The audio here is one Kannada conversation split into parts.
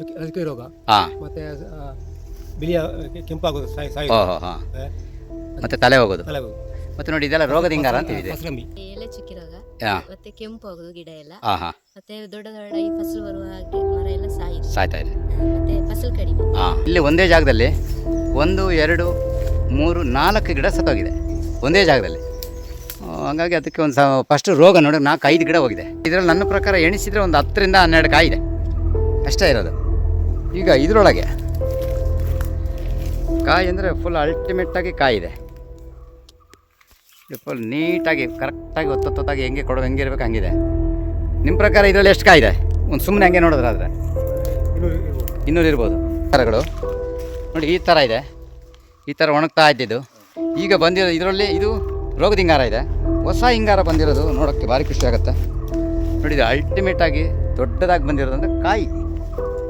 ರಾಜಕೀಯ ರೋಗ ಹಾಂ. ಮತ್ತೆ ಬಿಳಿಯ ಕೆಂಪಾಗೋದು ಓಹೋ ಹಾಂ. ಮತ್ತೆ ತಲೆ ಹೋಗೋದು. ತಲೆ ಹೋಗೋದು. ಮತ್ತೆ ನೋಡಿ ಇದೆಲ್ಲ ರೋಗದ ಹಿಂಗಾರ ಅಂತ ಇದೆ. ಫಸಲಂಬಿ ಎಲೆ ಚುಕ್ಕಿ ರೋಗ ಹಾಂ ಮತ್ತೆ ಕೆಂಪು ಆಗುದು ಗಿಡ ಎಲ್ಲ ಹಾಂ ಹಾಂ. ಮತ್ತೆ ದೊಡ್ಡ ದೊಡ್ಡ ಈ ಫಸಲು ಬರುವ ಹಾಗೆ ಮರ ಎಲ್ಲ ಸಾಯ್ತಾ ಇದೆ. ಮತ್ತೆ ಫಸಲು ಕಡಿಮೆ. ಹಾಂ. ಇಲ್ಲಿ ಒಂದೇ ಜಾಗದಲ್ಲಿ 1 2 3 4 ಗಿಡ ಸತ್ತೋಗಿದೆ ಒಂದೇ ಜಾಗದಲ್ಲಿ. ಹಂಗಾಗಿ ಅದಕ್ಕೆ ಒಂದು ಫಸ್ಟ್ ರೋಗ ನೋಡಿ 4-5 ಗಿಡ ಹೋಗಿದೆ. ಇದರಲ್ಲಿ ನನ್ನ ಪ್ರಕಾರ ಎಣಿಸಿದರೆ ಒಂದು 10 ರಿಂದ 12 ಕಾಯಿ ಇದೆ ಅಷ್ಟೇ ಇರೋದು. ಈಗ ಇದರೊಳಗೆ ಕಾಯಿ ಅಂದರೆ ಫುಲ್ ಅಲ್ಟಿಮೇಟಾಗಿ ಕಾಯಿ ಇದೆ. ಫುಲ್ ನೀಟಾಗಿ ಕರೆಕ್ಟಾಗಿ ಒತ್ತೊತ್ತಾಗಿ ಹೆಂಗೆ ಇರಬೇಕು ಹಂಗಿದೆ. ನಿಮ್ಮ ಪ್ರಕಾರ ಇದರಲ್ಲಿ ಎಷ್ಟು ಕಾಯಿ ಇದೆ? ಒಂದು ಸುಮ್ಮನೆ ಹಂಗೆ ನೋಡೋದ್ರಾದ್ರೆ 200 ಇರ್ಬೋದು. ಥರಗಳು ನೋಡಿ ಈ ಥರ ಇದೆ. ಈ ಥರ ಒಣಗ್ತಾ ಇದ್ದಿದ್ದು ಈಗ ಬಂದಿರೋ ಇದರಲ್ಲಿ ಇದು ರೋಗದ ಹಿಂಗಾರ ಇದೆ. ಹೊಸ ಹಿಂಗಾರ ಬಂದಿರೋದು ನೋಡೋಕ್ಕೆ ಭಾರಿ ಖುಷಿ ಆಗುತ್ತೆ. ನೋಡಿ ಇದು ಅಲ್ಟಿಮೇಟಾಗಿ ದೊಡ್ಡದಾಗಿ ಬಂದಿರೋದಂದ್ರೆ ಕಾಯಿ,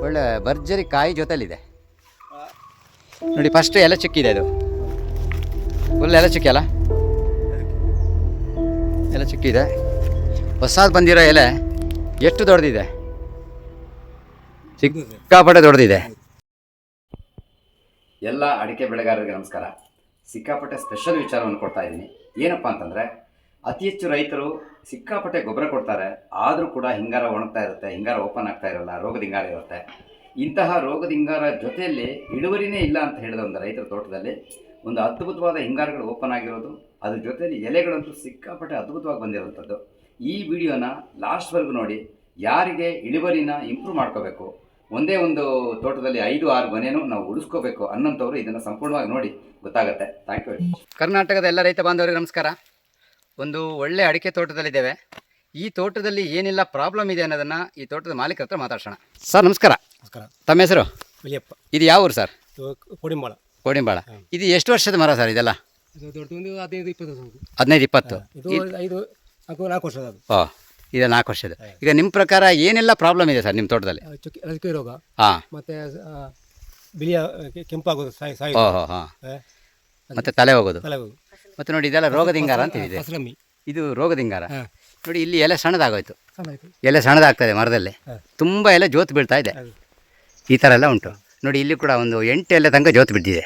ಒಳ್ಳೆ ಭರ್ಜರಿ ಕಾಯಿ ಜೊತೆಲಿದೆ. ನೋಡಿ ಫಸ್ಟ್ ಎಲೆ ಚಿಕ್ಕಿದೆ, ಇದು ಫುಲ್ ಎಲೆ ಚಿಕ್ಕಿ ಅಲ್ಲ, ಎಲೆ ಚಿಕ್ಕಿದೆ. ಹೊಸದು ಬಂದಿರೋ ಎಲೆ ಎಷ್ಟು ದೊಡ್ಡದಿದೆ, ಸಿಕ್ಕಾಪಟ್ಟೆ ದೊಡ್ಡದಿದೆ. ಎಲ್ಲ ಅಡಿಕೆ ಬೆಳೆಗಾರರಿಗೆ ನಮಸ್ಕಾರ. ಸಿಕ್ಕಾಪಟ್ಟೆ ಸ್ಪೆಷಲ್ ವಿಚಾರವನ್ನು ಕೊಡ್ತಾ ಇದ್ದೀನಿ. ಏನಪ್ಪ ಅಂತಂದರೆ ಅತಿ ಹೆಚ್ಚು ರೈತರು ಸಿಕ್ಕಾಪಟ್ಟೆ ಗೊಬ್ಬರ ಕೊಡ್ತಾರೆ, ಆದರೂ ಕೂಡ ಹಿಂಗಾರ ಒಣಗ್ತಾ ಇರುತ್ತೆ, ಹಿಂಗಾರ ಓಪನ್ ಆಗ್ತಾ ಇರೋಲ್ಲ, ರೋಗದ ಹಿಂಗಾರ ಇರುತ್ತೆ. ಇಂತಹ ರೋಗದ ಹಿಂಗಾರ ಜೊತೆಯಲ್ಲಿ ಇಳುವರಿನೇ ಇಲ್ಲ ಅಂತ ಹೇಳಿದ ಒಂದು ರೈತರ ತೋಟದಲ್ಲಿ ಒಂದು ಅದ್ಭುತವಾದ ಹಿಂಗಾರಗಳು ಓಪನ್ ಆಗಿರೋದು, ಅದ್ರ ಜೊತೆಯಲ್ಲಿ ಎಲೆಗಳಂತೂ ಸಿಕ್ಕಾಪಟ್ಟೆ ಅದ್ಭುತವಾಗಿ ಬಂದಿರೋವಂಥದ್ದು. ಈ ವಿಡಿಯೋನ ಲಾಸ್ಟ್ವರೆಗೂ ನೋಡಿ. ಯಾರಿಗೆ ಇಳುವರಿನ ಇಂಪ್ರೂವ್ ಮಾಡ್ಕೋಬೇಕು, ಒಂದೇ ಒಂದು ತೋಟದಲ್ಲಿ 5-6 ಮನೆಯೂ ನಾವು ಉಳಿಸ್ಕೋಬೇಕು ಅನ್ನೋಂಥವ್ರು ಇದನ್ನು ಸಂಪೂರ್ಣವಾಗಿ ನೋಡಿ, ಗೊತ್ತಾಗುತ್ತೆ. Thank you. ಕರ್ನಾಟಕದ ಎಲ್ಲ ರೈತ ಬಾಂಧವರಿಗೆ ನಮಸ್ಕಾರ. ಒಂದು ಒಳ್ಳೆ ಅಡಿಕೆ ತೋಟದಲ್ಲಿದ್ದೇವೆ. ಈ ತೋಟದಲ್ಲಿ ಏನೆಲ್ಲ ಪ್ರಾಬ್ಲಮ್ ಇದೆ ಅನ್ನೋದನ್ನು ಈ ತೋಟದ ಮಾಲೀಕರ ಹತ್ರ ಮಾತಾಡ್ಸೋಣ. ಸರ್ ನಮಸ್ಕಾರ. ನಮಸ್ಕಾರ. ತಮ್ಮ ಹೆಸರು? ಬಿಳಿಯಪ್ಪ. ಇದು ಯಾವ ಊರು ಸರ್? ಕೋಡಿಂಬಾಳ. ಕೋಡಿಂಬಾಳ. ಇದು ಎಷ್ಟು ವರ್ಷದ ಮರ ಸರ್ ಇದೆಲ್ಲ? ಇದು ದೊಡ್ಡದು 15-20 15-20. ಇದು 4 ವರ್ಷದ. ಓ, ಇದು 4 ವರ್ಷದ. ಈಗ ನಿಮ್ಮ ಪ್ರಕಾರ ಏನೆಲ್ಲ ಪ್ರಾಬ್ಲಮ್ ಇದೆ ಸರ್ ನಿಮ್ಮ ತೋಟದಲ್ಲಿ? ರಾಜಕೀಯ ರೋಗ ಹಾಂ. ಮತ್ತೆ ಬಿಳಿಯ ಕೆಂಪಾಗೋದು ಓಹೋ ಹಾಂ. ಮತ್ತೆ ತಲೆ ಹೋಗೋದು. ತಲೆ ಹೋಗೋದು. ಮತ್ತೆ ನೋಡಿ ಇದೆಲ್ಲ ರೋಗದ ಹಿಂಗಾರ ಅಂತ ಇದೆ. ಫಸಲಂಬಿ. ಇದು ರೋಗದ ಹಿಂಗಾರ. ನೋಡಿ ಇಲ್ಲಿ ಎಲೆ ಸಣ್ಣದಾಗೋಯ್ತು, ಸಣ್ಣಾಯ್ತು. ಎಲೆ ಸಣ್ಣದಾಗ್ತದೆ ಮರದಲ್ಲಿ, ತುಂಬ ಎಲೆ ಜೋತು ಬೀಳ್ತಾ ಇದೆ. ಈ ಥರ ಎಲ್ಲ ಉಂಟು ನೋಡಿ. ಇಲ್ಲಿ ಕೂಡ ಒಂದು 8 ಎಲೆ ತನಕ ಜೋತು ಬಿದ್ದಿದೆ.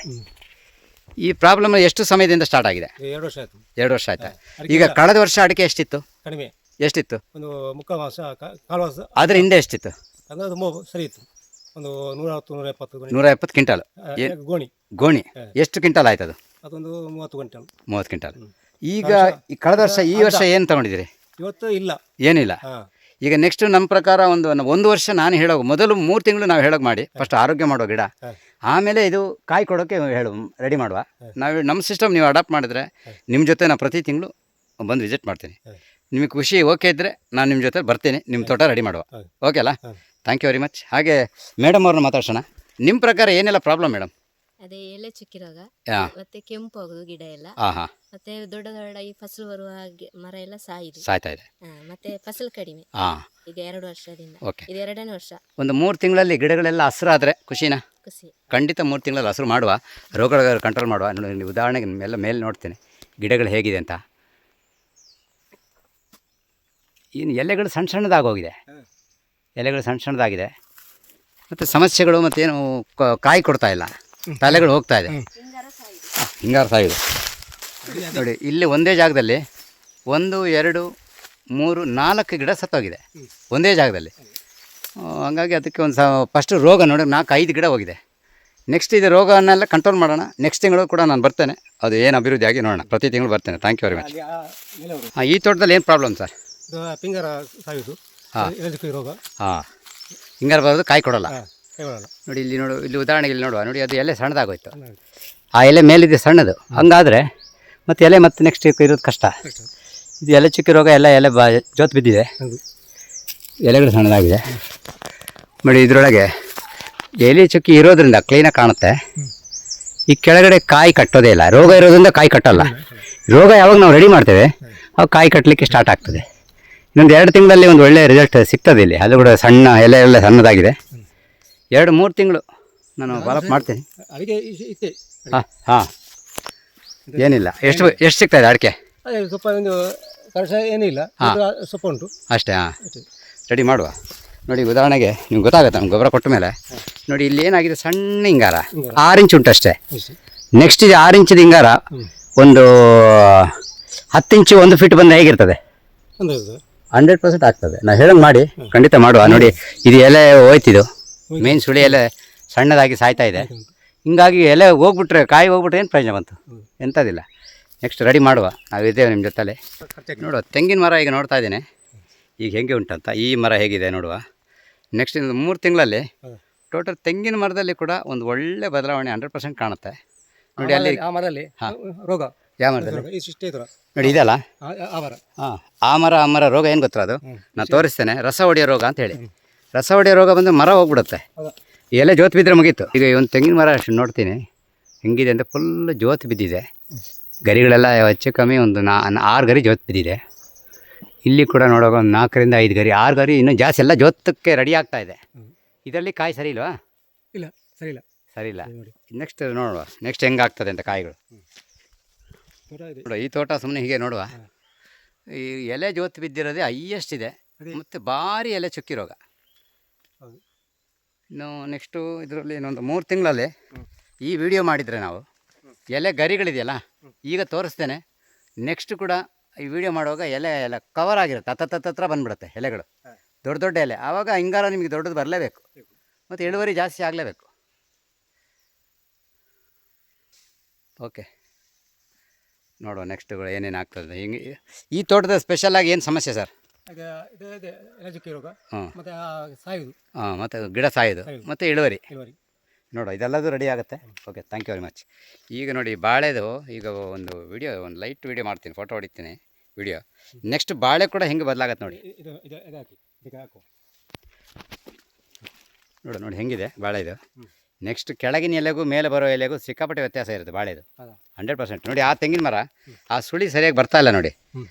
ಈ ಪ್ರಾಬ್ಲಮ್ ಎಷ್ಟು ಸಮಯದಿಂದ ಸ್ಟಾರ್ಟ್ ಆಗಿದೆ? 2 ವರ್ಷ ಆಯಿತು. 2 ವರ್ಷ ಆಯ್ತಾ? ಈಗ ಕಳೆದ ವರ್ಷ ಅಡಿಕೆ ಎಷ್ಟಿತ್ತು? ಕಡಿಮೆ. ಎಷ್ಟಿತ್ತು? ಒಂದು 3/4 ಮಾಸ 1/4 ವರ್ಷ. ಅದ್ರ ಹಿಂದೆ ಎಷ್ಟಿತ್ತು? ಅದು ತುಂಬ ಸರಿ ಇತ್ತು. ಒಂದು 160-170 170 ಕ್ವಿಂಟಾಲ್ ಗೋಣಿ. ಗೋಣಿ. ಎಷ್ಟು ಕ್ವಿಂಟಾಲ್ ಆಯ್ತು ಅದು? ಅದೊಂದು 30 ಕ್ವಿಂಟಲ್. 30 ಕ್ವಿಂಟಾಲ್. ಈಗ ಈ ಕಳೆದ ವರ್ಷ ಈ ವರ್ಷ ಏನು ತಗೊಂಡಿದ್ದೀರಿ? ಇವತ್ತು ಇಲ್ಲ, ಏನಿಲ್ಲ. ಈಗ ನೆಕ್ಸ್ಟ್ ನಮ್ಮ ಪ್ರಕಾರ ಒಂದು ವರ್ಷ ನಾನು ಹೇಳೋದು ಮೊದಲು 3 ತಿಂಗಳು ನಾವು ಹೇಳೋಕೆ ಮಾಡಿ ಫಸ್ಟ್ ಆರೋಗ್ಯ ಮಾಡೋ ಗಿಡ, ಆಮೇಲೆ ಇದು ಕಾಯಿ ಕೊಡೋಕ್ಕೆ ರೆಡಿ ಮಾಡುವ. ನಾವು ನಮ್ಮ ಸಿಸ್ಟಮ್ ನೀವು ಅಡಾಪ್ಟ್ ಮಾಡಿದ್ರೆ ನಿಮ್ಮ ಜೊತೆ ನಾನು ಪ್ರತಿ ತಿಂಗಳು ಬಂದು ವಿಸಿಟ್ ಮಾಡ್ತೀನಿ. ನಿಮಗೆ ಖುಷಿ ಓಕೆ ಇದ್ದರೆ ನಾನು ನಿಮ್ಮ ಜೊತೆ ಬರ್ತೀನಿ, ನಿಮ್ಮ ತೋಟ ರೆಡಿ ಮಾಡುವ. ಓಕೆ ಅಲ್ಲ? Thank you very much. ಹಾಗೆ ಮೇಡಮ್ ಅವ್ರನ್ನ ಮಾತಾಡ್ಸೋಣ. ನಿಮ್ಮ ಪ್ರಕಾರ ಏನೆಲ್ಲ ಪ್ರಾಬ್ಲಮ್ ಮೇಡಮ್? ಅದೇ ಎಲೆ ಚುಕ್ಕಿ ರೋಗ ಹಾಂ ಮತ್ತೆ ಕೆಂಪು ಆಗುದು ಗಿಡ ಎಲ್ಲ ಹಾಂ ಹಾಂ. ಮತ್ತೆ ದೊಡ್ಡ ದೊಡ್ಡ ಈ ಫಸಲು ಬರುವ ಹಾಗೆ ಮರ ಎಲ್ಲ ಸಾಯ್ತಾ ಇದೆ. ಮತ್ತೆ ಫಸಲು ಕಡಿಮೆ. ಹಾಂ. ಈಗ 2 ವರ್ಷದಿಂದ. ಓಕೆ. ಇದು 2ನೇ ವರ್ಷ. ಒಂದು 3 ತಿಂಗಳಲ್ಲಿ ಗಿಡಗಳೆಲ್ಲ ಹಸಿರಾದರೆ ಖುಷಿನಾ? ಖುಷಿ. ಖಂಡಿತ 3 ತಿಂಗಳಲ್ಲಿ ಹಸಿರು ಮಾಡುವ, ರೋಗಗಳು ಕಂಟ್ರೋಲ್ ಮಾಡುವ. ನೋಡಿ ಉದಾಹರಣೆಗೆ ಎಲ್ಲ ಮೇಲೆ ನೋಡ್ತೀನಿ ಗಿಡಗಳು ಹೇಗಿದೆ ಅಂತ. ಇನ್ನು ಎಲೆಗಳು ಸಣ್ಣದಾಗೋಗಿದೆ, ಎಲೆಗಳು ಸಣ್ಣದಾಗಿದೆ. ಮತ್ತು ಸಮಸ್ಯೆಗಳು ಮತ್ತೇನು ಕಾಯಿ ಕೊಡ್ತಾ ಇಲ್ಲ, ತಲೆಗಳು ಹೋಗ್ತಾ ಇದೆ, ಹಿಂಗಾರ ಸಾಯಿದು. ನೋಡಿ ಇಲ್ಲಿ ಒಂದೇ ಜಾಗದಲ್ಲಿ 1 2 3 4 ಗಿಡ ಸತ್ತೋಗಿದೆ ಒಂದೇ ಜಾಗದಲ್ಲಿ. ಹಂಗಾಗಿ ಅದಕ್ಕೆ ಒಂದು ಫಸ್ಟ್ ರೋಗ ನೋಡಿ 4-5 ಗಿಡ ಹೋಗಿದೆ. ನೆಕ್ಸ್ಟ್ ಇದು ರೋಗವನ್ನೆಲ್ಲ ಕಂಟ್ರೋಲ್ ಮಾಡೋಣ. ನೆಕ್ಸ್ಟ್ ತಿಂಗಳು ಕೂಡ ನಾನು ಬರ್ತೇನೆ, ಅದು ಏನು ಅಭಿವೃದ್ಧಿ ಆಗಿ ನೋಡೋಣ. ಪ್ರತಿ ತಿಂಗಳು ಬರ್ತೇನೆ. Thank you very much. ಹಾಂ. ಈ ತೋಟದಲ್ಲಿ ಏನು ಪ್ರಾಬ್ಲಮ್ ಸರ್? ಪಿಂಗರ ಸಾಯುದು. ಹಾಂ. ರಾಜಕೀಯ ರೋಗ. ಹಾಂ. ಹಿಂಗಾರ ಬರೋದು, ಕಾಯಿ ಕೊಡೋಲ್ಲ. ಕೈಗೊಳ್ಳಲ್ಲ. ನೋಡಿ ಇಲ್ಲಿ ನೋಡು, ಇಲ್ಲಿ ಉದಾಹರಣೆಗೆ ಇಲ್ಲಿ ನೋಡುವ. ನೋಡಿ ಅದು ಎಲೆ ಸಣ್ಣದಾಗೋಯ್ತು, ಆ ಎಲೆ ಮೇಲಿದೆ ಸಣ್ಣದು. ಹಂಗಾದರೆ ಮತ್ತು ಎಲೆ ಮತ್ತು ನೆಕ್ಸ್ಟ್ ಇರೋದು ಕಷ್ಟ. ಇದು ಎಲೆ ಚಿಕ್ಕ ರೋಗ, ಎಲ್ಲ ಎಲೆ ಜೋತು ಬಿದ್ದಿದೆ, ಎಲೆಗಳು ಸಣ್ಣದಾಗಿದೆ. ನೋಡಿ ಇದರೊಳಗೆ ಎಲೆ ಚುಕ್ಕಿ ಇರೋದ್ರಿಂದ ಕ್ಲೀನಾಗಿ ಕಾಣುತ್ತೆ. ಈ ಕೆಳಗಡೆ ಕಾಯಿ ಕಟ್ಟೋದೇ ಇಲ್ಲ, ರೋಗ ಇರೋದ್ರಿಂದ ಕಾಯಿ ಕಟ್ಟಲ್ಲ. ರೋಗ ಯಾವಾಗ ನಾವು ರೆಡಿ ಮಾಡ್ತೇವೆ ಅವಾಗ ಕಾಯಿ ಕಟ್ಟಲಿಕ್ಕೆ ಸ್ಟಾರ್ಟ್ ಆಗ್ತದೆ. ಇನ್ನೊಂದು 2 ತಿಂಗಳಲ್ಲಿ ಒಂದು ಒಳ್ಳೆಯ ರಿಸಲ್ಟ್ ಸಿಗ್ತದೆ ಇಲ್ಲಿ. ಅದು ಕೂಡ ಸಣ್ಣ ಎಲೆ ಎಲ್ಲ ಸಣ್ಣದಾಗಿದೆ. 2-3 ತಿಂಗಳು ನಾನು ಫಾಲೋಅಪ್ ಮಾಡ್ತೀನಿ. ಹಾಂ ಹಾಂ. ಏನಿಲ್ಲ. ಎಷ್ಟು ಸಿಗ್ತಾ ಇದೆ ಅಡಿಕೆ? ಸ್ವಲ್ಪ ಒಂದು ವರ್ಷ ಏನಿಲ್ಲ, ಸ್ವಲ್ಪ ಉಂಟು ಅಷ್ಟೇ. ಹಾಂ, ರೆಡಿ ಮಾಡುವ. ನೋಡಿ ಉದಾಹರಣೆಗೆ ನಿಮ್ಗೆ ಗೊತ್ತಾಗುತ್ತೆ ನಮ್ಗೆ ಗೊಬ್ಬರ ಕೊಟ್ಟ ಮೇಲೆ ನೋಡಿ ಇಲ್ಲಿ ಏನಾಗಿದೆ, ಸಣ್ಣ ಹಿಂಗಾರ 6 ಇಂಚ್ ಉಂಟಷ್ಟೇ. ನೆಕ್ಸ್ಟ್ ಇದು 6 ಇಂಚಿದ ಹಿಂಗಾರ ಒಂದು 10 ಇಂಚು 1 ಫೀಟ್ ಬಂದು ಹೇಗಿರ್ತದೆ? 100% ಆಗ್ತದೆ. ನಾವು ಹೇಳಂಗೆ ಮಾಡಿ ಖಂಡಿತ ಮಾಡುವ. ನೋಡಿ ಇದು ಎಲೆ ಹೋಯ್ತಿದು, ಮೇನ್ ಸುಳಿ ಎಲೆ ಸಣ್ಣದಾಗಿ ಸಾಯ್ತಾ ಇದೆ. ಹಿಂಗಾಗಿ ಎಲೆ ಹೋಗ್ಬಿಟ್ರೆ, ಕಾಯಿ ಹೋಗ್ಬಿಟ್ರೆ ಏನು ಪ್ರಯೋಜನ ಬಂತು? ಎಂಥದಿಲ್ಲ. ನೆಕ್ಸ್ಟ್ ರೆಡಿ ಮಾಡುವ, ನಾವು ಇದ್ದೇವೆ ನಿಮ್ಮ ಜೊತೆಲೆ. ನೋಡುವ ತೆಂಗಿನ ಮರ ಈಗ ನೋಡ್ತಾ ಇದ್ದೇನೆ ಈಗ ಹೆಂಗೆ ಉಂಟಂತ. ಈ ಮರ ಹೇಗಿದೆ ನೋಡುವ. ನೆಕ್ಸ್ಟ್ ಇನ್ನು 3 ತಿಂಗಳಲ್ಲಿ ಟೋಟಲ್ ತೆಂಗಿನ ಮರದಲ್ಲಿ ಕೂಡ ಒಂದು ಒಳ್ಳೆ ಬದಲಾವಣೆ 100% ಕಾಣುತ್ತೆ. ನೋಡಿ ಅಲ್ಲಿ ಆ ಮರದಲ್ಲಿ ರೋಗ ಯಾವ ಮರದಲ್ಲಿ ಇಷ್ಟೇ ಇದ್ರ ನೋಡಿ ಇದೆಲ್ಲ ಆ ಮರ. ಹಾಂ, ಆ ಮರ ರೋಗ ಏನು ಗೊತ್ತಾ? ಅದು ನಾನು ತೋರಿಸ್ತೇನೆ. ರಸ ಹೊಡೆಯೋ ರೋಗ ಅಂತ ಹೇಳಿ. ರಸ ಹೊಡೆಯೋ ರೋಗ ಬಂದು ಮರ ಹೋಗ್ಬಿಡುತ್ತೆ, ಎಲೆ ಜೋತು ಬಿದ್ದರೆ ಮುಗೀತು. ಈಗ ಈ ಒಂದು ತೆಂಗಿನ ಮರ ಅಷ್ಟು ನೋಡ್ತೀನಿ ಹೆಂಗಿದೆ ಅಂತ, ಫುಲ್ ಜೋತು ಬಿದ್ದಿದೆ. ಗರಿಗಳೆಲ್ಲ ಹೆಚ್ಚು ಕಮ್ಮಿ ಒಂದು 6 ಗರಿ ಜೋತು ಬಿದ್ದಿದೆ. ಇಲ್ಲಿ ಕೂಡ ನೋಡುವಾಗ ಒಂದು 4 ರಿಂದ 5 ಗರಿ, 6 ಗರಿ ಇನ್ನೂ ಜಾಸ್ತಿ, ಎಲ್ಲ ಜೋತಕ್ಕೆ ರೆಡಿ ಆಗ್ತಾ ಇದೆ. ಇದರಲ್ಲಿ ಕಾಯಿ ಸರಿ ಇಲ್ವಾ? ಇಲ್ಲ, ಸರಿ ಇಲ್ಲ, ಸರಿ ಇಲ್ಲ. ನೆಕ್ಸ್ಟ್ ನೋಡುವ ನೆಕ್ಸ್ಟ್ ಹೆಂಗಾಗ್ತದೆ ಅಂತ ಕಾಯಿಗಳು. ನೋಡುವ ಈ ತೋಟ ಸುಮ್ಮನೆ ಹೀಗೆ ನೋಡುವ. ಈ ಎಲೆ ಜೋತು ಬಿದ್ದಿರೋದೇ ಹೈಯೆಸ್ಟ್ ಇದೆ, ಮತ್ತು ಭಾರಿ ಎಲೆ ಚುಕ್ಕಿ ರೋಗ. ಇನ್ನು ನೆಕ್ಸ್ಟು ಇದರಲ್ಲಿ ಇನ್ನೊಂದು 3 ತಿಂಗಳಲ್ಲಿ ಈ ವಿಡಿಯೋ ಮಾಡಿದರೆ ನಾವು ಎಲೆ ಗರಿಗಳಿದೆಯಲ್ಲ ಈಗ ತೋರಿಸ್ತೇನೆ. ನೆಕ್ಸ್ಟ್ ಕೂಡ ಈ ವಿಡಿಯೋ ಮಾಡುವಾಗ ಎಲೆ ಎಲ್ಲ ಕವರ್ ಆಗಿರುತ್ತೆ, ಹತ್ರ ಬಂದುಬಿಡುತ್ತೆ ಎಲೆಗಳು, ದೊಡ್ಡ ದೊಡ್ಡ ಎಲೆ. ಆವಾಗ ಹಿಂಗಾರ ನಿಮಗೆ ದೊಡ್ಡದು ಬರಲೇಬೇಕು ಮತ್ತು ಇಳುವರಿ ಜಾಸ್ತಿ ಆಗಲೇಬೇಕು. ಓಕೆ, ನೋಡುವ ನೆಕ್ಸ್ಟ್ಗಳು ಏನೇನು ಆಗ್ತದೆ. ಹಿಂಗೆ ಈ ತೋಟದ ಸ್ಪೆಷಲಾಗಿ ಏನು ಸಮಸ್ಯೆ ಸರ್? ಎಲೆ ಚುಕ್ಕಿ ರೋಗ, ಹಾಂ, ಮತ್ತೆ ಸಾಯುದು. ಹಾಂ, ಮತ್ತು ಗಿಡ ಸಾಯೋದು ಮತ್ತು ಇಳುವರಿ. ನೋಡು ಇದೆಲ್ಲದೂ ರೆಡಿ ಆಗುತ್ತೆ. Okay, thank you very much. ಈಗ ನೋಡಿ ಬಾಳೆದು ಈಗ ಒಂದು ವಿಡಿಯೋ, ಒಂದು ಲೈಟ್ ವಿಡಿಯೋ ಮಾಡ್ತೀನಿ, ಫೋಟೋ ಹೊಡಿತೀನಿ ವಿಡಿಯೋ. ನೆಕ್ಸ್ಟ್ ಬಾಳೆ ಕೂಡ ಹೆಂಗೆ ಬದಲಾಗತ್ತೆ ನೋಡಿ. ನೋಡಿ ಹೆಂಗಿದೆ ಬಾಳೆ ಇದು. ನೆಕ್ಸ್ಟ್ ಕೆಳಗಿನ ಎಲೆಗೂ ಮೇಲೆ ಬರೋ ಎಲೆಗೂ ಸಿಕ್ಕಾಪಟ್ಟೆ ವ್ಯತ್ಯಾಸ ಇರುತ್ತೆ ಬಾಳೆದು 100%. ನೋಡಿ ಆ ತೆಂಗಿನ ಮರ ಆ ಸುಳಿ ಸರಿಯಾಗಿ ಬರ್ತಾ ಇಲ್ಲ ನೋಡಿ.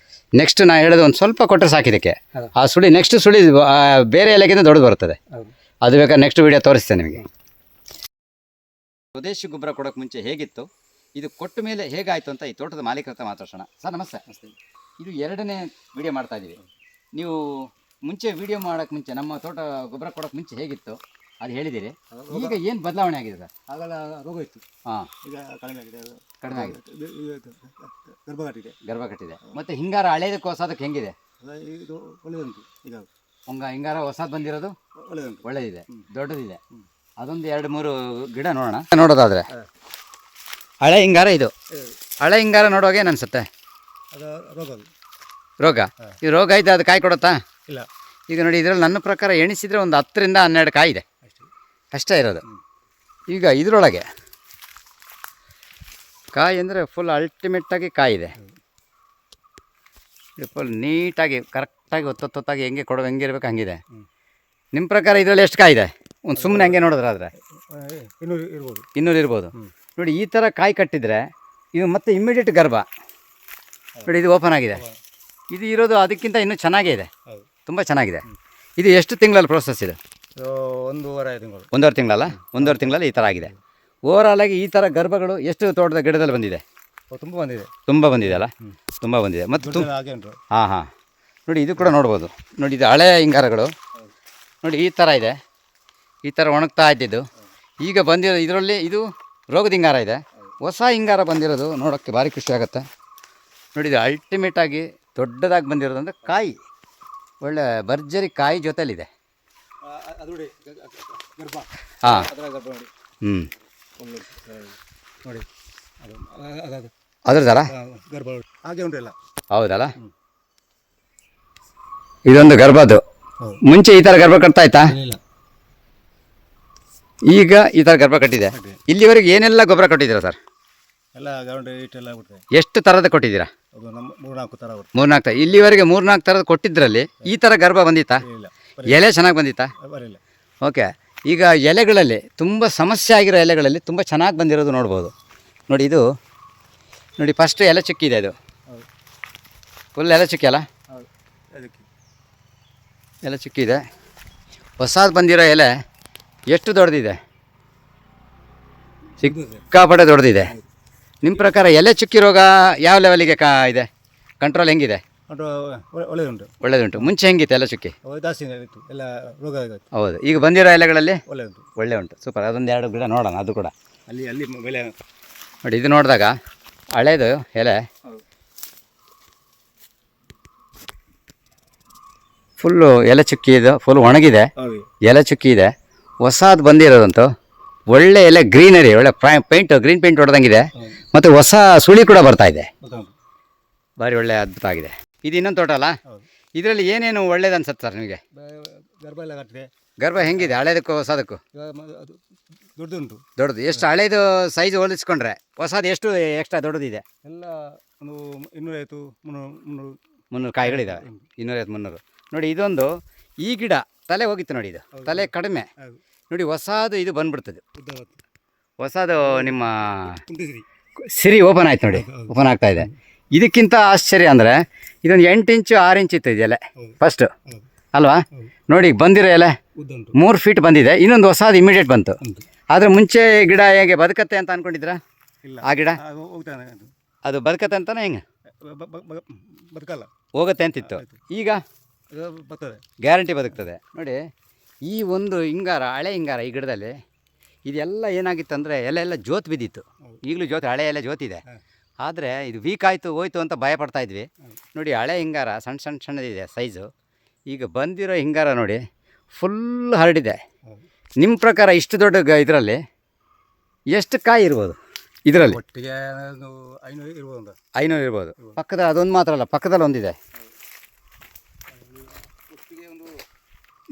ನೆಕ್ಸ್ಟ್ ನಾನು ಹೇಳೋದು ಒಂದು ಸ್ವಲ್ಪ ಕೊಟ್ಟರೆ ಸಾಕಿದ್ದಕ್ಕೆ ಆ ಸುಳಿ, ನೆಕ್ಸ್ಟ್ ಸುಳಿ ಬೇರೆ ಎಲೆಗಿಂತ ದೊಡ್ಡದು ಬರ್ತದೆ. ಅದು ಬೇಕಾದ್ರೆ ನೆಕ್ಸ್ಟ್ ವಿಡಿಯೋ ತೋರಿಸ್ತೇನೆ ನಿಮಗೆ. ಸ್ವದೇಶಿ ಗೊಬ್ಬರ ಕೊಡೋಕ್ಕೆ ಮುಂಚೆ ಹೇಗಿತ್ತು, ಇದು ಕೊಟ್ಟ ಮೇಲೆ ಹೇಗಾಯಿತು ಅಂತ ಈ ತೋಟದ ಮಾಲೀಕರ ಹತ್ರ ಮಾತಾಡೋಣ. ಸರ್ ನಮಸ್ತೆ. ಇದು 2ನೇ ವಿಡಿಯೋ ಮಾಡ್ತಾ ಇದ್ದೀವಿ. ನೀವು ಮುಂಚೆ ವಿಡಿಯೋ ಮಾಡೋಕ್ಕೆ ಮುಂಚೆ ನಮ್ಮ ತೋಟ ಗೊಬ್ಬರ ಕೊಡೋಕ್ಕೆ ಮುಂಚೆ ಹೇಗಿತ್ತು ಅದು ಹೇಳಿದ್ದೀರಿ. ಈಗ ಏನು ಬದಲಾವಣೆ ಆಗಿದೆ ಸರ್? ಆಗೆಲ್ಲ ರೋಗ ಇತ್ತು, ಹಾಂ, ಈಗ ಕಡಿಮೆ ಆಗಿದೆ. ಗರ್ಭ ಕಟ್ಟಿದೆ. ಮತ್ತು ಹಿಂಗಾರ ಹಳೇದಕ್ಕೆ ಹೊಸದಕ್ಕೆ ಹೆಂಗಿದೆ? ಇದು ಒಳ್ಳೆದುಂಟು. ಈಗ ಹಿಂಗಾರ ಹೊಸದು ಬಂದಿರೋದು ಒಳ್ಳೆದುಂಟು, ಒಳ್ಳೆದಿದೆ, ದೊಡ್ಡದಿದೆ. ಅದೊಂದು 2-3 ಗಿಡ ನೋಡೋಣ. ನೋಡೋದಾದರೆ ಹಳೆ ಹಿಂಗಾರ, ಇದು ಹಳೆ ಹಿಂಗಾರ ನೋಡುವಾಗ ಏನು ಅನಿಸುತ್ತೆ? ಅದು ರೋಗ. ರೋಗ, ಈ ರೋಗ ಇದೆ, ಅದು ಕಾಯಿ ಕೊಡುತ್ತಾ? ಇಲ್ಲ. ಈಗ ನೋಡಿ ಇದರಲ್ಲಿ ನನ್ನ ಪ್ರಕಾರ ಎಣಿಸಿದರೆ ಒಂದು 10 ರಿಂದ 12 ಕಾಯಿ ಇದೆ ಅಷ್ಟೇ ಇರೋದು. ಈಗ ಇದರೊಳಗೆ ಕಾಯಿ ಅಂದರೆ ಫುಲ್ ಅಲ್ಟಿಮೇಟಾಗಿ ಕಾಯಿ ಇದೆ, ಫುಲ್ ನೀಟಾಗಿ ಕರೆಕ್ಟಾಗಿ ಒತ್ತೊತ್ತಾಗಿ ಹೆಂಗೆ ಹೆಂಗಿರ್ಬೇಕು ಹಂಗಿದೆ. ನಿಮ್ಮ ಪ್ರಕಾರ ಇದರಲ್ಲಿ ಎಷ್ಟು ಕಾಯಿ ಇದೆ? ಒಂದು ಸುಮ್ಮನೆ ಹಂಗೆ ನೋಡಿದ್ರಾದ್ರೆ 200 ಇರ್ಬೋದು. ನೋಡಿ ಈ ಥರ ಕಾಯಿ ಕಟ್ಟಿದರೆ ಇದು ಮತ್ತೆ ಇಮ್ಮಿಡಿಯೇಟ್ ಗರ್ಭ. ನೋಡಿ ಇದು ಓಪನ್ ಆಗಿದೆ, ಇದು ಇರೋದು ಅದಕ್ಕಿಂತ ಇನ್ನೂ ಚೆನ್ನಾಗೇ ಇದೆ, ತುಂಬ ಚೆನ್ನಾಗಿದೆ. ಇದು ಎಷ್ಟು ತಿಂಗಳಲ್ಲಿ ಪ್ರೋಸೆಸ್ ಇದು? 1.5 ತಿಂಗಳು. 1.5 ತಿಂಗಳಲ್ಲ? 1.5 ತಿಂಗಳಲ್ಲಿ ಈ ಥರ ಆಗಿದೆ. ಓವರಾಲಾಗಿ ಈ ಥರ ಗರ್ಭಗಳು ಎಷ್ಟು ತೋಟದ ಗಿಡದಲ್ಲಿ ಬಂದಿದೆ? ತುಂಬ ಬಂದಿದೆ. ತುಂಬ ಬಂದಿದೆ ಅಲ್ಲ? ತುಂಬ ಬಂದಿದೆ. ಮತ್ತು ಹಾಂ ಹಾಂ, ನೋಡಿ ಇದು ಕೂಡ ನೋಡ್ಬೋದು. ನೋಡಿ ಇದು ಹಳೆ ಹಿಂಗಾರಗಳು ನೋಡಿ ಈ ಥರ ಇದೆ, ಈ ಥರ ಒಣಗ್ತಾ ಇದ್ದಿದ್ದು. ಈಗ ಬಂದಿರೋ ಇದರಲ್ಲಿ ಇದು ರೋಗದ ಹಿಂಗಾರ ಇದೆ. ಹೊಸ ಹಿಂಗಾರ ಬಂದಿರೋದು ನೋಡೋಕ್ಕೆ ಭಾರಿ ಖುಷಿ ಆಗುತ್ತೆ. ನೋಡಿ ಇದು ಅಲ್ಟಿಮೇಟಾಗಿ ದೊಡ್ಡದಾಗಿ ಬಂದಿರೋದು ಅಂದರೆ ಕಾಯಿ, ಒಳ್ಳೆ ಭರ್ಜರಿ ಕಾಯಿ ಜೊತೆಲಿದೆ. ಹಾಂ, ಹ್ಞೂ, ನೋಡಿ ಅದ್ರದ್ದಲ್ಲ ಗರ್ಭ ಹಾಗೆ ಉಂಟಲ್ಲ? ಹೌದಲ್ಲ, ಇದೊಂದು ಗರ್ಭದ್ದು. ಮುಂಚೆ ಈ ಥರ ಗರ್ಭ ಕಟ್ತಾ ಇತ್ತಾ? ಈಗ ಈ ಥರ ಗರ್ಭ ಕಟ್ಟಿದೆ. ಇಲ್ಲಿವರೆಗೆ ಏನೆಲ್ಲ ಗೊಬ್ಬರ ಕೊಟ್ಟಿದ್ದೀರಾ ಸರ್? ಎಲ್ಲ ಗೌಂಡೆ ಇಟ್ಟೆಲ್ಲ ಬಿಡ್ತದೆ. ಎಷ್ಟು ಥರದ ಕೊಟ್ಟಿದ್ದೀರಾ? ಅದು ನಮ್ಮ 3-4 ಥರ ಬರುತ್ತೆ. 3-4 ಇಲ್ಲಿವರೆಗೆ 3-4 ಥರದ ಕೊಟ್ಟಿದ್ದರಲ್ಲಿ ಈ ಥರ ಗರ್ಭ ಬಂದಿತ್ತಾ? ಇಲ್ಲ, ಎಲೆ ಚೆನ್ನಾಗಿ ಬಂದಿತ್ತಾ? ಬರಲಿಲ್ಲ. ಓಕೆ, ಈಗ ಎಲೆಗಳಲ್ಲಿ ತುಂಬ ಸಮಸ್ಯೆ ಆಗಿರೋ ಎಲೆಗಳಲ್ಲಿ ತುಂಬ ಚೆನ್ನಾಗಿ ಬಂದಿರೋದು ನೋಡ್ಬೋದು. ನೋಡಿ ಇದು ನೋಡಿ ಫಸ್ಟ್ ಎಲೆ ಚುಕ್ಕಿದೆ, ಇದು ಫುಲ್ ಎಲೆ ಚುಕ್ಕಿ ಅಲ್ಲ? ಎಲೆ ಚುಕ್ಕಿದೆ. ಹೊಸದು ಬಂದಿರೋ ಎಲೆ ಎಷ್ಟು ದೊಡ್ಡದಿದೆ? ಸಿಕ್ಕಾಪಟ್ಟೆ ದೊಡ್ಡದಿದೆ. ನಿಮ್ಮ ಪ್ರಕಾರ ಎಲೆ ಚುಕ್ಕಿ ರೋಗ ಯಾವ ಲೆವೆಲಿಗೆ ಇದೆ? ಕಂಟ್ರೋಲ್ ಹೆಂಗಿದೆ? ಅದು ಒಳ್ಳೆಯದುಂಟು. ಒಳ್ಳೇದುಂಟು. ಮುಂಚೆ ಹೆಂಗಿತ್ತು ಎಲೆ ಚುಕ್ಕಿ? ಜಾಸ್ತಿ ಇತ್ತು, ಎಲ್ಲ ರೋಗ ಆಗುತ್ತೆ. ಹೌದು. ಈಗ ಬಂದಿರೋ ಎಲೆಗಳಲ್ಲಿ ಒಳ್ಳೆಯುಂಟು. ಒಳ್ಳೆ ಉಂಟು. ಸೂಪರ್. ಅದೊಂದು 2 ಗಿಡ ನೋಡೋಣ. ಅದು ಕೂಡ ಅಲ್ಲಿ ಬೆಲೆ ನೋಡಿ. ಇದು ನೋಡಿದಾಗ ಹಳೇದು ಎಲೆ ಫುಲ್ಲು ಎಲೆ ಚುಕ್ಕಿ ಇದು, ಫುಲ್ ಒಣಗಿದೆ, ಎಲೆ ಚುಕ್ಕಿ ಇದೆ. ಹೊಸದು ಬಂದಿರೋದಂತೂ ಒಳ್ಳೆ ಎಲೆ, ಗ್ರೀನರಿ, ಒಳ್ಳೆ ಪೇಂಟ್, ಗ್ರೀನ್ ಪೇಂಟ್ ಹೊಡೆದಂಗಿದೆ. ಮತ್ತು ಹೊಸ ಸುಳಿ ಕೂಡ ಬರ್ತಾ ಇದೆ. ಭಾರಿ ಒಳ್ಳೆ ಅದ್ಭುತ ಆಗಿದೆ. ಇದು ಇನ್ನೊಂದು ತೋಟ ಅಲ್ಲ? ಇದರಲ್ಲಿ ಏನೇನು ಒಳ್ಳೇದು ಅನ್ಸುತ್ತೆ ಸರ್ ನಿಮಗೆ? ಗರ್ಭ ಎಲ್ಲ ಕಟ್ಟಿದೆ. ಗರ್ಭ ಹೆಂಗಿದೆ ಹಳೇದಕ್ಕೂ ಹೊಸದಕ್ಕೂ? ಅದು ದೊಡ್ಡದುಂಟು. ದೊಡ್ಡದು. ಎಷ್ಟು ಹಳೇದು ಸೈಜ್ ಹೋಲಿಸ್ಕೊಂಡ್ರೆ ಹೊಸದು ಎಷ್ಟು ಎಕ್ಸ್ಟ್ರಾ ದೊಡ್ಡದಿದೆ? ಎಲ್ಲ ಒಂದು 250 300 300 ಕಾಯಿಗಳಿದ್ದಾವೆ. 250 300. ನೋಡಿ ಇದೊಂದು, ಈ ಗಿಡ ತಲೆ ಹೋಗಿತ್ತು ನೋಡಿ, ಇದು ತಲೆ ಕಡಿಮೆ ನೋಡಿ. ಹೊಸದು ಇದು ಬಂದ್ಬಿಡ್ತದೆ. ಹೊಸದು ನಿಮ್ಮ ಸಿರಿ ಓಪನ್ ಆಯ್ತು ನೋಡಿ, ಓಪನ್ ಆಗ್ತಾ ಇದೆ. ಇದಕ್ಕಿಂತ ಆಶ್ಚರ್ಯ ಅಂದರೆ ಇದೊಂದು 8 ಇಂಚು 6 ಇಂಚ್ ಇತ್ತು ಇದೆಲ್ಲ ಫಸ್ಟು ಅಲ್ವಾ? ನೋಡಿ ಬಂದಿರೋ ಎಲೆ 3 ಫೀಟ್ ಬಂದಿದೆ. ಇನ್ನೊಂದು ಹೊಸದು ಇಮಿಡಿಯೇಟ್ ಬಂತು. ಆದರೆ ಮುಂಚೆ ಗಿಡ ಹೇಗೆ ಬದುಕತ್ತೆ ಅಂತ ಅಂದ್ಕೊಂಡಿದ್ರಾ? ಆ ಗಿಡ ಅದು ಬದುಕತ್ತೆ ಅಂತಾನೆ ಹೆಂಗೆ? ಬದುಕಲ್ಲ, ಹೋಗುತ್ತೆ ಅಂತಿತ್ತು. ಈಗ ಬರ್ತದೆ, ಗ್ಯಾರಂಟಿ ಬದುಕ್ತದೆ. ನೋಡಿ ಈ ಒಂದು ಹಿಂಗಾರ, ಹಳೆ ಹಿಂಗಾರ ಈ ಗಿಡದಲ್ಲಿ ಇದೆಲ್ಲ ಏನಾಗಿತ್ತು ಅಂದರೆ ಎಲ್ಲ ಜೋತ್ ಬಿದ್ದಿತ್ತು. ಈಗಲೂ ಜೋತ್, ಹಳೆ ಎಲೆ ಜೋತಿದೆ. ಆದರೆ ಇದು ವೀಕ್ ಆಯಿತು ಹೋಯ್ತು ಅಂತ ಭಯ ಪಡ್ತಾ ಇದ್ವಿ. ನೋಡಿ ಹಳೆ ಹಿಂಗಾರ ಸಣ್ಣದಿದೆ ಸೈಜು. ಈಗ ಬಂದಿರೋ ಹಿಂಗಾರ ನೋಡಿ ಫುಲ್ ಹರಡಿದೆ. ನಿಮ್ಮ ಪ್ರಕಾರ ಇಷ್ಟು ದೊಡ್ಡ ಇದರಲ್ಲಿ ಎಷ್ಟು ಕಾಯಿ ಇರ್ಬೋದು? ಇದರಲ್ಲಿ ಒಟ್ಟಿಗೆ 500 ಇರ್ಬೋದು. 500 ಇರ್ಬೋದು. ಪಕ್ಕದ ಅದೊಂದು ಮಾತ್ರ ಅಲ್ಲ, ಪಕ್ಕದಲ್ಲಿ ಒಂದಿದೆ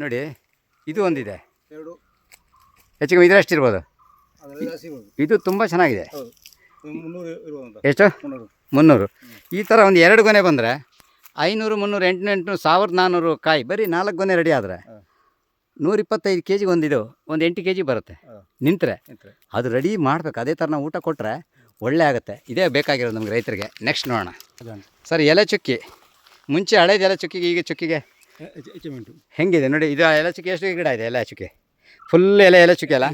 ನೋಡಿ. ಇದು ಒಂದಿದೆ, ಹೆಚ್ಚು ಕಮ್ಮಿ ಇದರಷ್ಟು ಇರ್ಬೋದು. ಇದು ತುಂಬ ಚೆನ್ನಾಗಿದೆ. ಎಷ್ಟು? 300. ಈ ಥರ ಒಂದು 2 ಗೊನೆ ಬಂದರೆ 500 300 800 1400 ಕಾಯಿ ಬರೀ 4 ಗೊನೆ ರೆಡಿ ಆದರೆ 125 kg ಒಂದಿದು, ಒಂದು 8 kg ಬರುತ್ತೆ ನಿಂತರೆ. ಅದು ರೆಡಿ ಮಾಡಬೇಕು. ಅದೇ ಥರ ನಾವು ಊಟ ಕೊಟ್ಟರೆ ಒಳ್ಳೆ ಆಗುತ್ತೆ. ಇದೇ ಬೇಕಾಗಿರೋದು ನಮ್ಗೆ ರೈತರಿಗೆ. ನೆಕ್ಸ್ಟ್ ನೋಡೋಣ ಸರ್. ಎಲೆ ಚುಕ್ಕಿ ಮುಂಚೆ ಹಳೇದು ಎಲೆ ಚುಕ್ಕಿಗೆ ಈಗ ಚುಕ್ಕಿಗೆ ಹೆಂಗಿದೆ ನೋಡಿ. ಇದು ಎಲೆ ಚುಕ್ಕಿ ಎಷ್ಟು ಗಿಡ ಇದೆ? ಎಲೆ ಚುಕ್ಕಿ ಫುಲ್ ಎಲೆ ಚುಕ್ಕಿ ಅಲ್ಲ?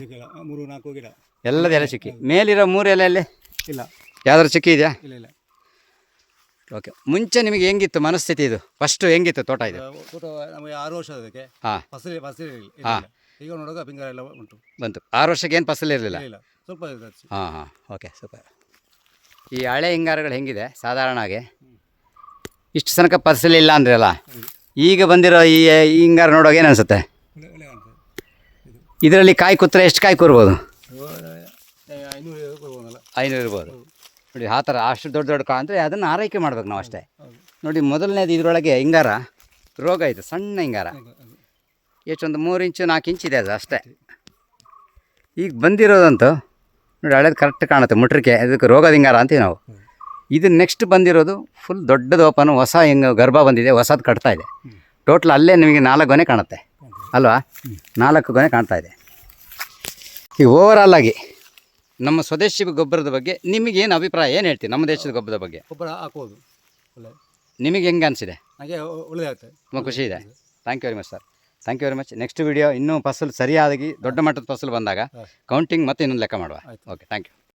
3-4 ಗಿಡ ಎಲ್ಲದ ಎಲೆ ಚುಕ್ಕಿ. ಮೇಲಿರೋ 3 ಎಲೆಯಲ್ಲಿ ಇಲ್ಲ, ಯಾವ್ದಾದ್ರು ಚುಕ್ಕಿ ಇದೆಯಾ? ಇಲ್ಲ. ಓಕೆ. ಮುಂಚೆ ನಿಮಗೆ ಹೆಂಗಿತ್ತು ಮನಸ್ಥಿತಿ? ಇದು ಫಸ್ಟು ಹೆಂಗಿತ್ತು ತೋಟ? ಇದು ತೋಟ ನಮಗೆ 6 ವರ್ಷ ಅದಕ್ಕೆ. ಹಾಂ. ಫಸಲಿ ಹಾಂ. ಈಗ ನೋಡುವಾಗ ಪಿಂಗಾರ ಎಲ್ಲ ಉಂಟು. ಬಂತು. 6 ವರ್ಷಕ್ಕೆ ಏನು ಫಸಲು ಇರಲಿಲ್ಲ? ಇಲ್ಲ, ಸ್ವಲ್ಪ. ಹಾಂ. Okay, super. ಈ ಹಳೆ ಹಿಂಗಾರಗಳು ಹೆಂಗಿದೆ ಸಾಧಾರಣವಾಗಿ ಇಷ್ಟು ತನಕ ಫಸಲಿಲ್ಲ ಅಂದರೆ ಅಲ್ಲ, ಈಗ ಬಂದಿರೋ ಈ ಹಿಂಗಾರ ನೋಡುವಾಗ ಏನು ಅನಿಸುತ್ತೆ? ಇದರಲ್ಲಿ ಕಾಯಿ ಕೂತ್ರೆ ಎಷ್ಟು ಕಾಯಿ ಕೂರ್ಬೋದು? 500 ಇರ್ಬೋದು ನೋಡಿ. ಆ ಥರ ಅಷ್ಟು ದೊಡ್ಡ ಕಾಯಿ ಅಂದರೆ ಅದನ್ನು ಆರೈಕೆ ಮಾಡ್ಬೇಕು ನಾವು ಅಷ್ಟೇ. ನೋಡಿ ಮೊದಲನೇದು ಇದರೊಳಗೆ ಹಿಂಗಾರ ರೋಗ ಇದೆ, ಸಣ್ಣ ಹಿಂಗಾರ, ಎಷ್ಟೊಂದು 3 ಇಂಚು 4 ಇಂಚ್ ಇದೆ ಅದು ಅಷ್ಟೇ. ಈಗ ಬಂದಿರೋದಂತೂ ನೋಡಿ ಹಳೇದು ಕರೆಕ್ಟ್ ಕಾಣುತ್ತೆ, ಮುಟ್ರಿಕೆ. ಅದಕ್ಕೆ ರೋಗದ ಹಿಂಗಾರ ಅಂತೀವಿ ನಾವು. ಇದು ನೆಕ್ಸ್ಟ್ ಬಂದಿರೋದು ಫುಲ್ ದೊಡ್ಡದು ಓಪನು, ಹೊಸ ಹಿಂಗೆ ಗರ್ಭ ಬಂದಿದೆ, ಹೊಸದು ಕಟ್ತಾ ಇದೆ. ಟೋಟಲ್ ಅಲ್ಲೇ ನಿಮಗೆ 4 ಗೊನೆ ಕಾಣುತ್ತೆ ಅಲ್ವಾ? 4 ಗೊನೆ ಕಾಣ್ತಾ ಇದೆ. ಈಗ ಓವರಾಲ್ ಆಗಿ ನಮ್ಮ ಸ್ವದೇಶಿ ಗೊಬ್ಬರದ ಬಗ್ಗೆ ನಿಮಗೇನು ಅಭಿಪ್ರಾಯ, ಏನು ಹೇಳ್ತೀವಿ ನಮ್ಮ ದೇಶದ ಗೊಬ್ಬರದ ಬಗ್ಗೆ? ಗೊಬ್ಬರ ಹಾಕೋದು ಒಳ್ಳೆ. ನಿಮಗೆ ಹೆಂಗೆ ಅನಿಸಿದೆ? ಹಾಗೆ ಒಳ್ಳೆದಾಗ್ತದೆ, ತುಂಬ ಖುಷಿ ಇದೆ. Thank you very much sir. Thank you very much. Next video ಇನ್ನೂ ಫಸಲು ಸರಿಯಾಗಿ ದೊಡ್ಡ ಮಟ್ಟದ ಫಸಲು ಬಂದಾಗ ಕೌಂಟಿಂಗ್ ಮತ್ತೆ ಇನ್ನೊಂದು ಲೆಕ್ಕ ಮಾಡುವ. Okay, thank you.